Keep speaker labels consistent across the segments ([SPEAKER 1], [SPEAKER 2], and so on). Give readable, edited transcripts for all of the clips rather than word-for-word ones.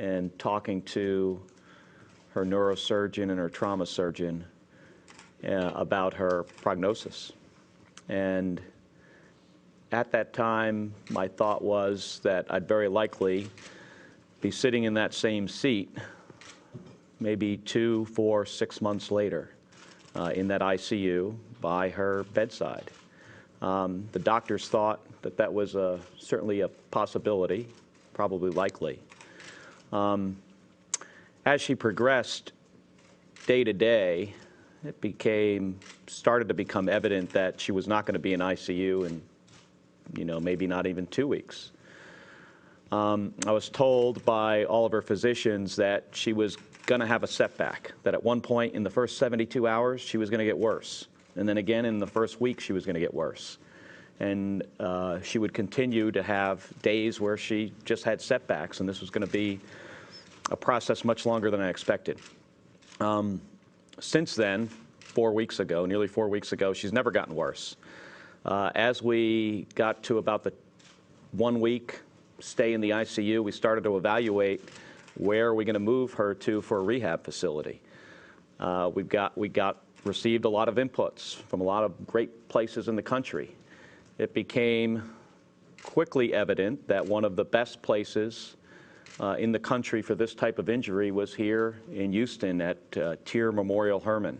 [SPEAKER 1] and talking to her neurosurgeon and her trauma surgeon about her prognosis. And at that time, my thought was that I'd very likely be sitting in that same seat maybe 2, 4, 6 months later in that ICU by her bedside. The doctors thought that that was certainly a possibility, probably likely. As she progressed day to day, it started to become evident that she was not going to be in ICU in, maybe not even 2 weeks. I was told by all of her physicians that she was going to have a setback, that at one point in the first 72 hours, she was going to get worse. And then again in the first week, she was going to get worse. And she would continue to have days where she just had setbacks, and this was going to be a process much longer than I expected. Since then, 4 weeks ago, nearly 4 weeks ago, she's never gotten worse. As we got to about the 1 week stay in the ICU, we started to evaluate where are we going to move her to for a rehab facility. We received a lot of inputs from a lot of great places in the country. It became quickly evident that one of the best places in the country for this type of injury was here in Houston at Tier Memorial Hermann.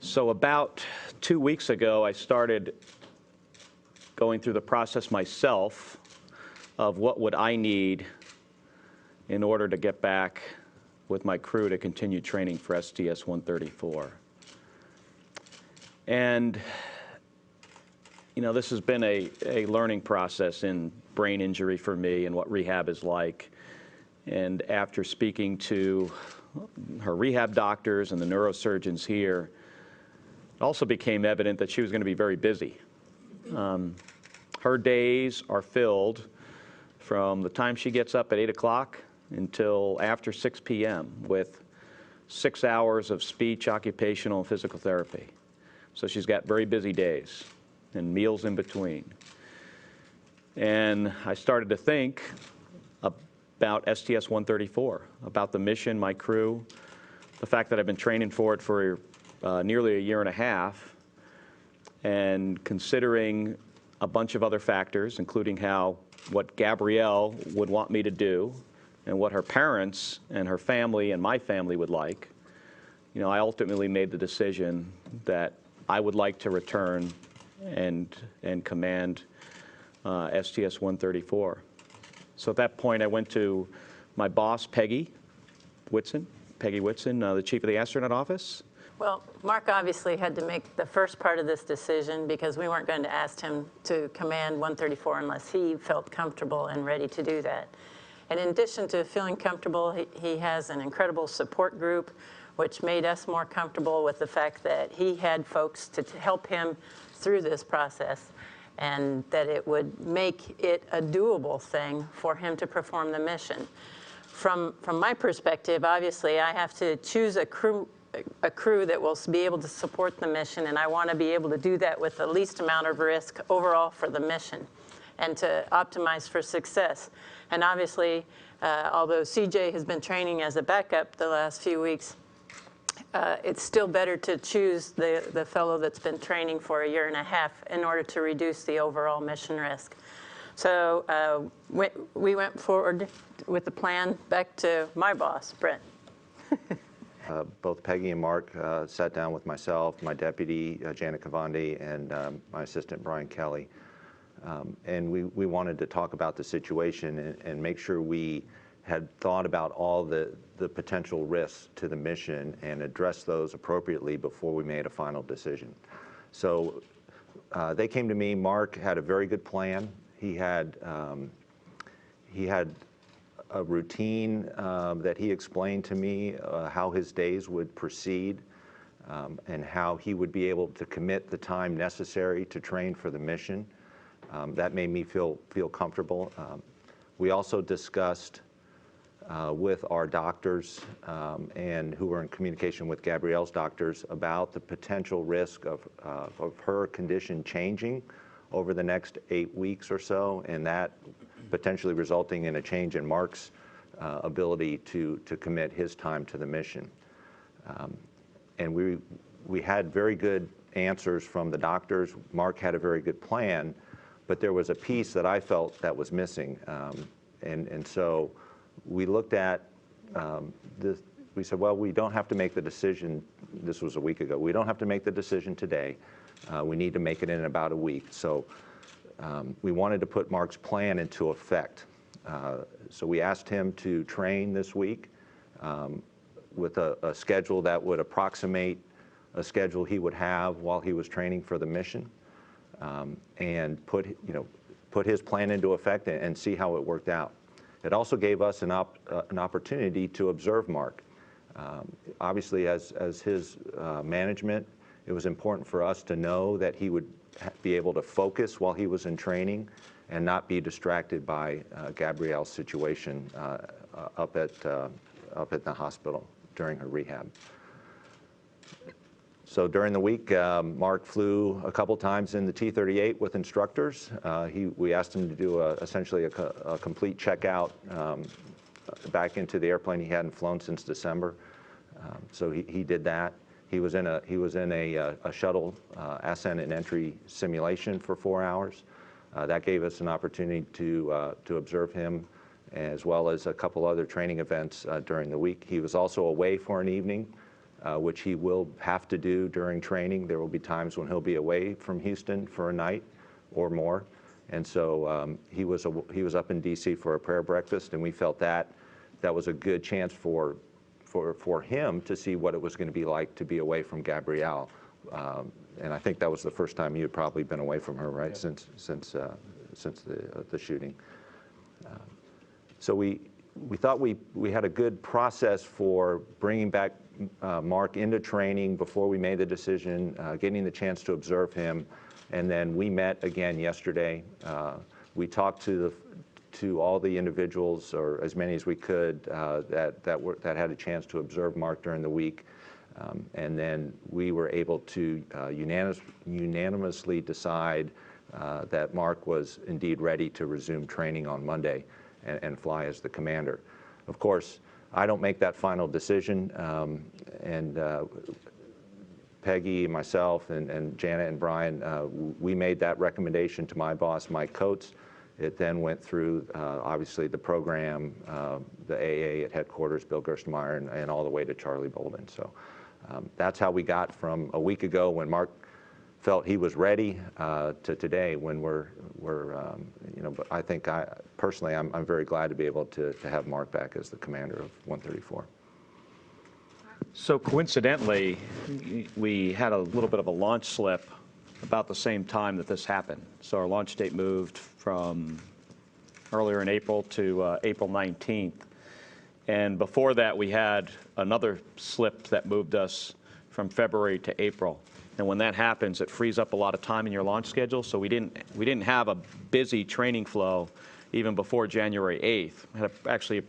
[SPEAKER 1] So about 2 weeks ago, I started going through the process myself of what would I need in order to get back with my crew to continue training for STS-134. And, this has been a learning process in brain injury for me and what rehab is like. And after speaking to her rehab doctors and the neurosurgeons here, it also became evident that she was going to be very busy. Her days are filled from the time she gets up at 8 o'clock until after 6 p.m. with 6 hours of speech, occupational, and physical therapy. So she's got very busy days and meals in between. And I started to think about STS-134, about the mission, my crew, the fact that I've been training for it for nearly a year and a half, and considering a bunch of other factors, including what Gabrielle would want me to do and what her parents and her family and my family would like, I ultimately made the decision that I would like to return and command STS-134. So at that point, I went to my boss, Peggy Whitson, the chief of the astronaut office.
[SPEAKER 2] Well, Mark obviously had to make the first part of this decision because we weren't going to ask him to command 134 unless he felt comfortable and ready to do that. And in addition to feeling comfortable, he has an incredible support group, which made us more comfortable with the fact that he had folks to help him through this process, and that it would make it a doable thing for him to perform the mission. From my perspective, obviously, I have to choose a crew that will be able to support the mission, and I want to be able to do that with the least amount of risk overall for the mission and to optimize for success. And obviously, although CJ has been training as a backup the last few weeks, it's still better to choose the fellow that's been training for a year and a half in order to reduce the overall mission risk. So we went forward with the plan back to my boss, Brent.
[SPEAKER 3] Both Peggy and Mark sat down with myself, my deputy, Janet Cavandi, and my assistant, Brian Kelly. And we wanted to talk about the situation and make sure we had thought about all the potential risks to the mission and address those appropriately before we made a final decision. So they came to me. Mark had a very good plan. He had a routine that he explained to me how his days would proceed and how he would be able to commit the time necessary to train for the mission. That made me feel comfortable. We also discussed with our doctors and who were in communication with Gabrielle's doctors about the potential risk of her condition changing over the next 8 weeks or so, and that potentially resulting in a change in Mark's ability to commit his time to the mission. And we had very good answers from the doctors. Mark had a very good plan, but there was a piece that I felt that was missing. And so we looked at this. We said, well, we don't have to make the decision. This was a week ago. We don't have to make the decision today. We need to make it in about a week. So we wanted to put Mark's plan into effect. So we asked him to train this week with a schedule that would approximate a schedule he would have while he was training for the mission, and put his plan into effect and see how it worked out. It also gave us an opportunity to observe Mark. Obviously, as his management, it was important for us to know that he would be able to focus while he was in training and not be distracted by Gabrielle's situation up at the hospital during her rehab. So during the week, Mark flew a couple times in the T-38 with instructors. We asked him to do essentially a complete checkout back into the airplane he hadn't flown since December. So he did that. He was in a shuttle ascent and entry simulation for 4 hours. That gave us an opportunity to observe him, as well as a couple other training events during the week. He was also away for an evening, which he will have to do during training. There will be times when he'll be away from Houston for a night or more. And so he was up in D.C. for a prayer breakfast, and we felt that was a good chance for him to see what it was going to be like to be away from Gabrielle. And I think that was the first time you had probably been away from her, right? Yeah. Since the shooting. So we thought we had a good process for bringing back Mark into training before we made the decision, getting the chance to observe him, and then we met again yesterday. We talked to all the individuals, or as many as we could, that had a chance to observe Mark during the week. And then we were able to unanimously decide that Mark was indeed ready to resume training on Monday and fly as the commander. Of course, I don't make that final decision, and Peggy, myself, and Janet and Brian, we made that recommendation to my boss, Mike Coates. It then went through, obviously, the program, the AA at headquarters, Bill Gerstenmaier, and all the way to Charlie Bolden. So that's how we got from a week ago when Mark felt he was ready to today when but I think personally, I'm very glad to be able to have Mark back as the commander of 134.
[SPEAKER 1] So coincidentally, we had a little bit of a launch slip about the same time that this happened. So our launch date moved from earlier in April to April 19th. And before that, we had another slip that moved us from February to April. And when that happens, it frees up a lot of time in your launch schedule. So we didn't have a busy training flow even before January 8th. Actually,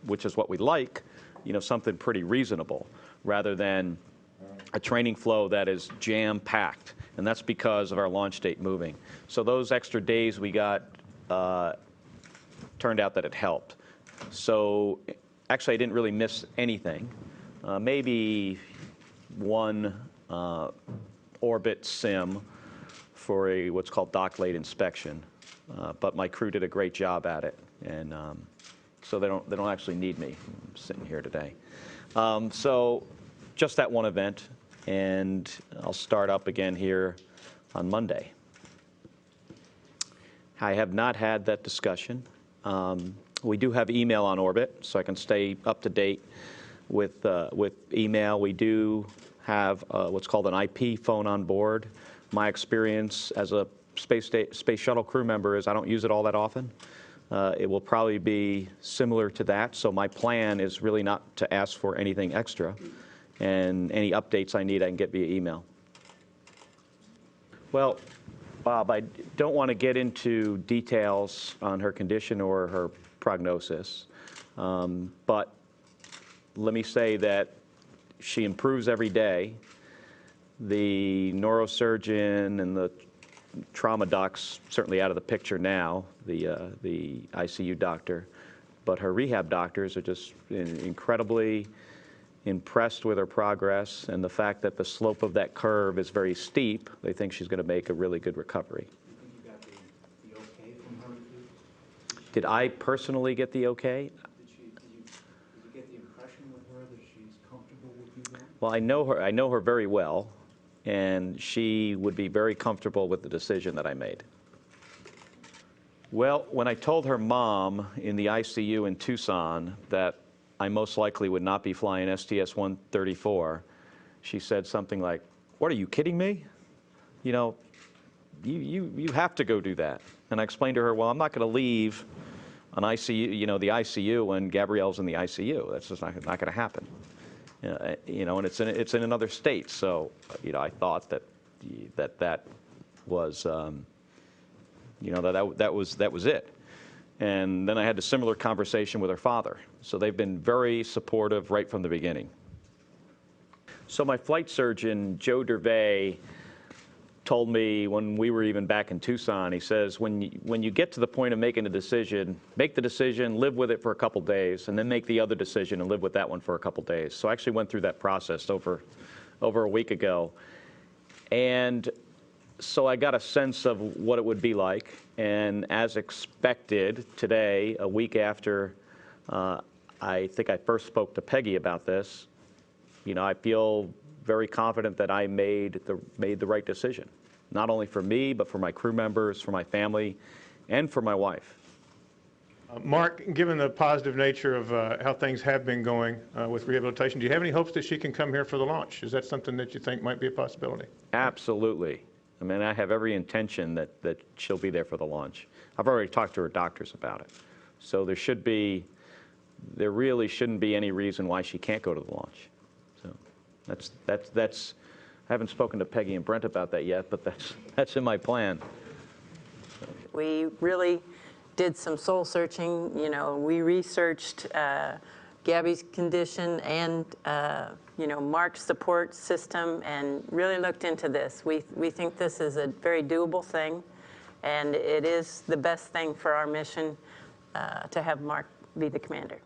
[SPEAKER 1] which is what we like, something pretty reasonable, rather than a training flow that is jam-packed. And that's because of our launch date moving. So those extra days we got turned out that it helped. So actually, I didn't really miss anything. Maybe one orbit sim for what's called dock late inspection, but my crew did a great job at it, and so they don't actually need me. I'm sitting here today. So just that one event, and I'll start up again here on Monday. I have not had that discussion. We do have email on orbit, so I can stay up to date with email. We do have what's called an IP phone on board. My experience as a space shuttle crew member is I don't use it all that often. It will probably be similar to that, so my plan is really not to ask for anything extra, and any updates I need I can get via email. Well, Bob, I don't want to get into details on her condition or her prognosis, but let me say that she improves every day. The neurosurgeon and the trauma doc's certainly out of the picture now, the ICU doctor, but her rehab doctors are just incredibly impressed with her progress and the fact that the slope of that curve is very steep. They think she's going to make a really good recovery.
[SPEAKER 4] You think you got the okay from her too?
[SPEAKER 1] Did I personally get the okay?
[SPEAKER 4] Did you get the impression with her that she's comfortable with you then?
[SPEAKER 1] Well, I know her very well, and she would be very comfortable with the decision that I made. Well, when I told her mom in the ICU in Tucson that I most likely would not be flying STS-134, she said something like, "What, are you kidding me? You know, you have to go do that." And I explained to her, well, I'm not going to leave an ICU, you know, the ICU when Gabrielle's in the ICU. That's just not going to happen. You know, and it's in another state. So, you know, I thought that was, you know, that was it. And then I had a similar conversation with her father. So they've been very supportive right from the beginning. So my flight surgeon, Joe Dervay, told me when we were even back in Tucson, he says, when you get to the point of making a decision, make the decision, live with it for a couple days, and then make the other decision and live with that one for a couple days. So I actually went through that process over a week ago. And so I got a sense of what it would be like. And as expected, today, a week after I think I first spoke to Peggy about this, you know, I feel very confident that I made the right decision, not only for me, but for my crew members, for my family, and for my wife.
[SPEAKER 5] Mark, given the positive nature of how things have been going with rehabilitation, do you have any hopes that she can come here for the launch? Is that something that you think might be a possibility?
[SPEAKER 1] Absolutely. I mean, I have every intention that she'll be there for the launch. I've already talked to her doctors about it. So there really shouldn't be any reason why she can't go to the launch. So that's I haven't spoken to Peggy and Brent about that yet, but that's in my plan.
[SPEAKER 2] We really did some soul searching. You know, we researched Gabby's condition and you know, Mark's support system, and really looked into this. We think this is a very doable thing, and it is the best thing for our mission to have Mark be the commander.